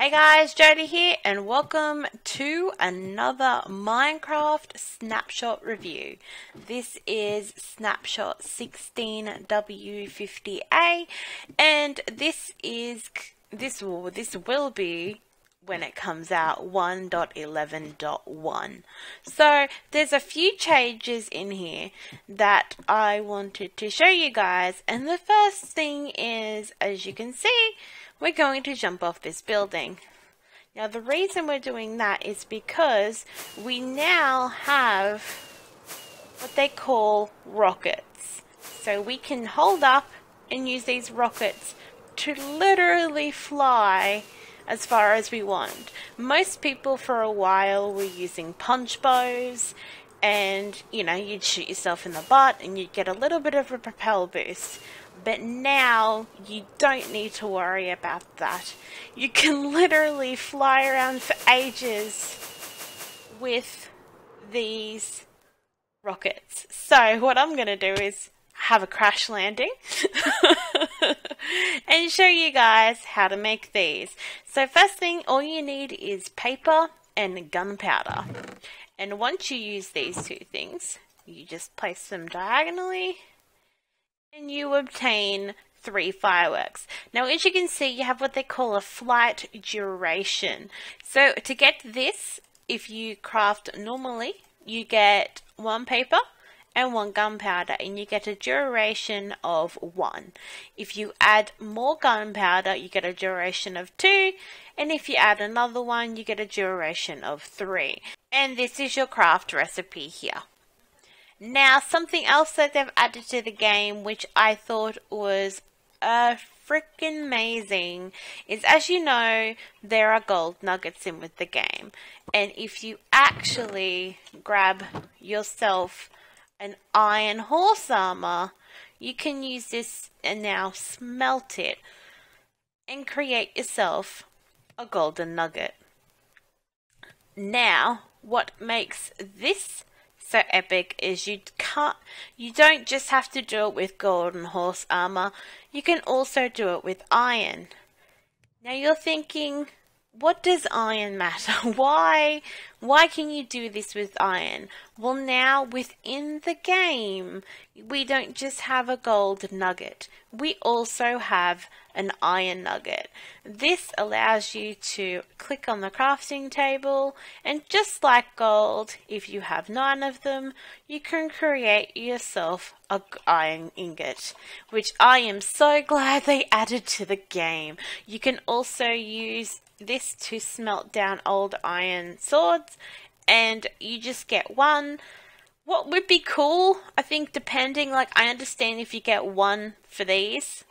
Hey guys, Jody here and welcome to another Minecraft snapshot review. This is snapshot 16w50a and this will be when it comes out 1.11.1. So there's a few changes in here that I wanted to show you guys, and the first thing is, as you can see, we're going to jump off this building. Now the reason we're doing that is because we now have what they call rockets. So we can hold up and use these rockets to literally fly as far as we want. Most people for a while were using punch bows, and you'd shoot yourself in the butt and you'd get a little bit of a propel boost. But now you don't need to worry about that. You can literally fly around for ages with these rockets. So what I'm going to do is have a crash landing and show you guys how to make these. So first thing, all you need is paper and gunpowder. And once you use these two things, you just place them diagonally and you obtain 3 fireworks. Now, as you can see, you have what they call a flight duration. So to get this, if you craft normally, you get 1 paper and 1 gunpowder, and you get a duration of 1. If you add more gunpowder, you get a duration of 2, and if you add another one, you get a duration of 3. And this is your craft recipe here. Now, something else that they've added to the game, which I thought was freaking amazing, is, as you know, there are gold nuggets in with the game. And if you actually grab yourself an iron horse armor, you can use this and now smelt it and create yourself a golden nugget. Now, what makes this so epic is you don't just have to do it with golden horse armor, you can also do it with iron. Now you're thinking, what does iron matter? Why can you do this with iron? Well, now within the game, we don't just have a gold nugget. We also have an iron nugget. This allows you to click on the crafting table, and just like gold, if you have 9 of them, you can create yourself an iron ingot, which I am so glad they added to the game. You can also use this to smelt down old iron swords, and you just get 1. What would be cool, I think, depending, I understand if you get 1 for these,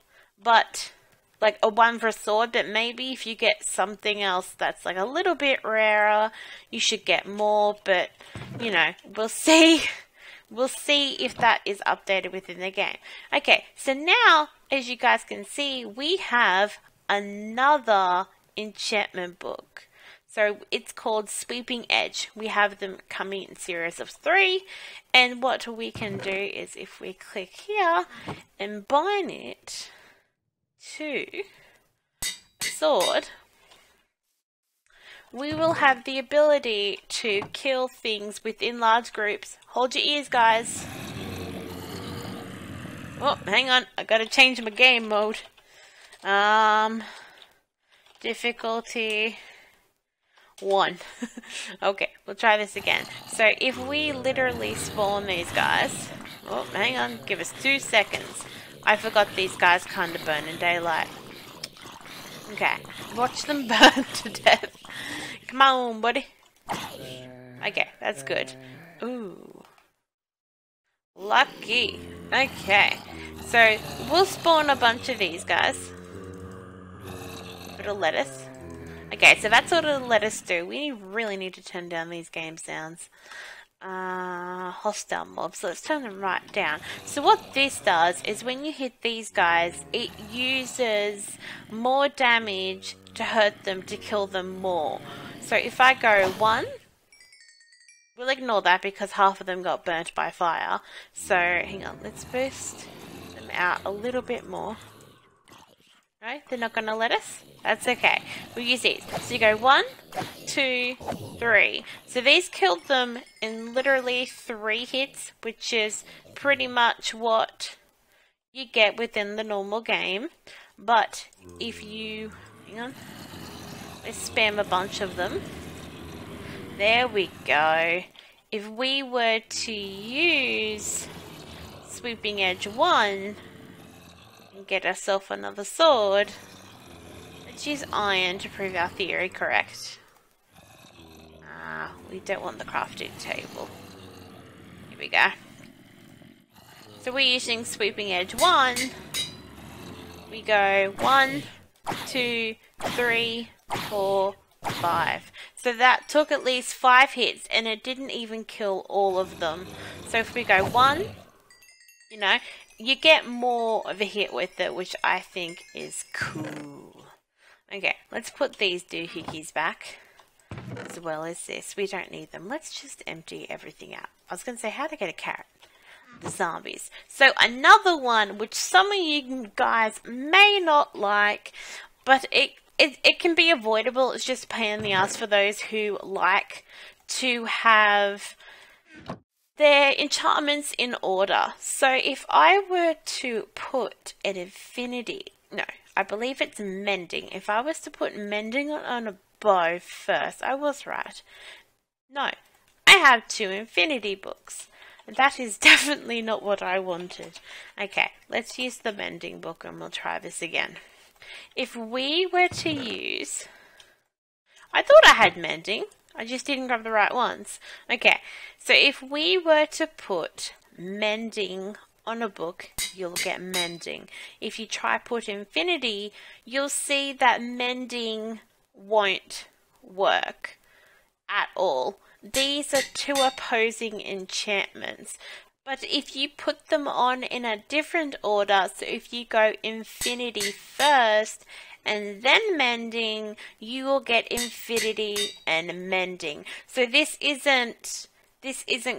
but a 1 for a sword, but maybe if you get something else that's a little bit rarer, you should get more. But we'll see. We'll see if that is updated within the game. Okay, so now, as you guys can see, we have another enchantment book. So it's called Sweeping Edge. We have them coming in series of 3, and what we can do is, if we click here and bind it to sword, we will have the ability to kill things within large groups. Hold your ears, guys. Oh, hang on, I gotta change my game mode. Difficulty 1. Okay, we'll try this again. So if we literally spawn these guys, oh, hang on, give us 2 seconds. I forgot these guys kind of burn in daylight. Okay, watch them burn to death. Come on, buddy. Okay, that's good. Ooh. Lucky. Okay, so we'll spawn a bunch of these guys. It'll let us. Okay, so that's what it'll let us do. We really need to turn down these game sounds. Hostile mobs. Let's turn them right down. So what this does is, when you hit these guys, it uses more damage to hurt them, to kill them more. So if I go 1, we'll ignore that because half of them got burnt by fire. So hang on, let's boost them out a little bit more. No, they're not going to let us? That's okay. We'll use these. So you go 1, 2, 3. So these killed them in literally 3 hits, which is pretty much what you get within the normal game. But if you... Hang on. Let's spam a bunch of them. There we go. If we were to use Sweeping Edge 1... get ourselves another sword. Let's use iron to prove our theory correct. We don't want the crafting table. Here we go. So we're using Sweeping Edge 1. We go 1, 2, 3, 4, 5. So that took at least 5 hits and it didn't even kill all of them. So if we go 1, you know, you get more of a hit with it, which I think is cool. Okay, let's put these doohickeys back, as well as this. We don't need them. Let's just empty everything out. I was going to say, how to get a carrot? The zombies. So another one, which some of you guys may not like, but it can be avoidable. It's just a pain in the ass for those who like to have their enchantments in order. So if I were to put an infinity, no, I believe it's mending. If I was to put mending on a bow first, I was right. No, I have 2 infinity books. That is definitely not what I wanted. Okay, let's use the mending book and we'll try this again. If we were to use... I thought I had mending. I just didn't grab the right ones. Okay, so if we were to put mending on a book, you'll get mending. If you try put infinity, you'll see that mending won't work at all. These are 2 opposing enchantments. But if you put them on in a different order, so if you go infinity first and then mending, you will get infinity and mending. So this isn't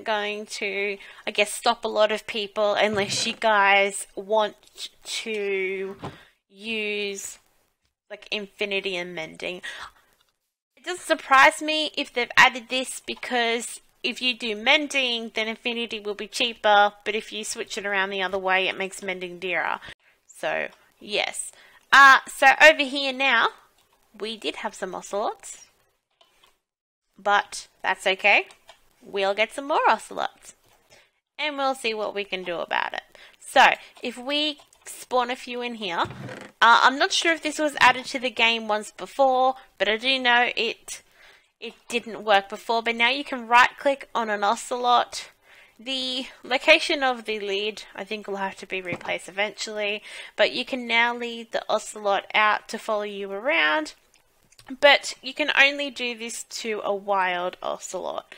going to, I guess, stop a lot of people unless you guys want to use like infinity and mending. It doesn't surprise me if they've added this, because if you do mending, then infinity will be cheaper, but if you switch it around the other way, it makes mending dearer. So, yes. So over here now, we did have some ocelots, but that's okay. We'll get some more ocelots, and we'll see what we can do about it. So, if we spawn a few in here, I'm not sure if this was added to the game once before, but I do know it didn't work before. But now you can right click on an ocelot. The location of the lead, I think, will have to be replaced eventually, but you can now lead the ocelot out to follow you around, but you can only do this to a wild ocelot.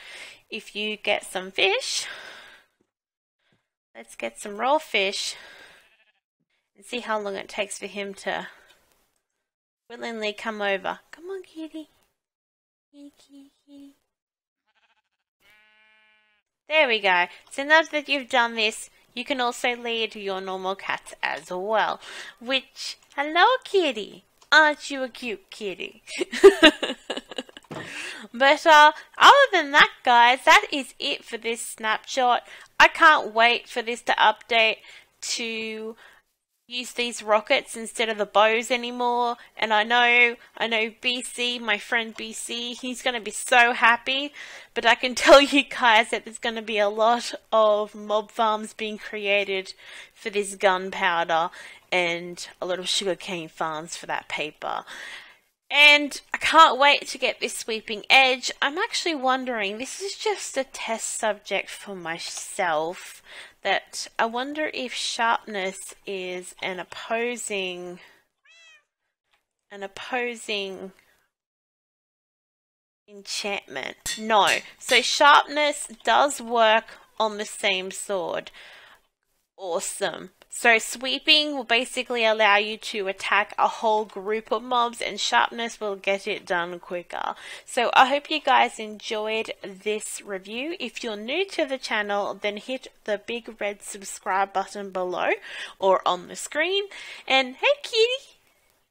If you get some fish, let's get some raw fish and see how long it takes for him to willingly come over. Come on, kitty. Kitty. There we go. So now that you've done this, you can also lead your normal cats as well. Which, hello kitty. Aren't you a cute kitty? But other than that, guys, that is it for this snapshot. I can't wait for this to update to use these rockets instead of the bows anymore. And I know BC, my friend BC, he's going to be so happy. But I can tell you guys that there's going to be a lot of mob farms being created for this gunpowder, and a lot of sugarcane farms for that paper. And I can't wait to get this sweeping edge. I'm actually wondering, this is just a test subject for myself, that I wonder if sharpness is an opposing enchantment. No. So sharpness does work on the same sword. Awesome. So sweeping will basically allow you to attack a whole group of mobs, and sharpness will get it done quicker. So I hope you guys enjoyed this review. If you're new to the channel, then hit the big red subscribe button below or on the screen. And hey kitty!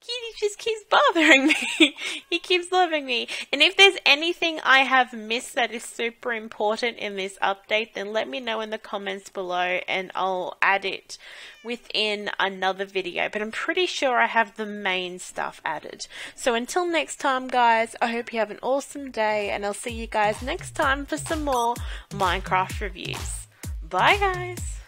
Kitty just keeps bothering me. He keeps bothering me. And if there's anything I have missed that is super important in this update, then let me know in the comments below and I'll add it within another video. But I'm pretty sure I have the main stuff added. So until next time, guys, I hope you have an awesome day and I'll see you guys next time for some more Minecraft reviews. Bye, guys.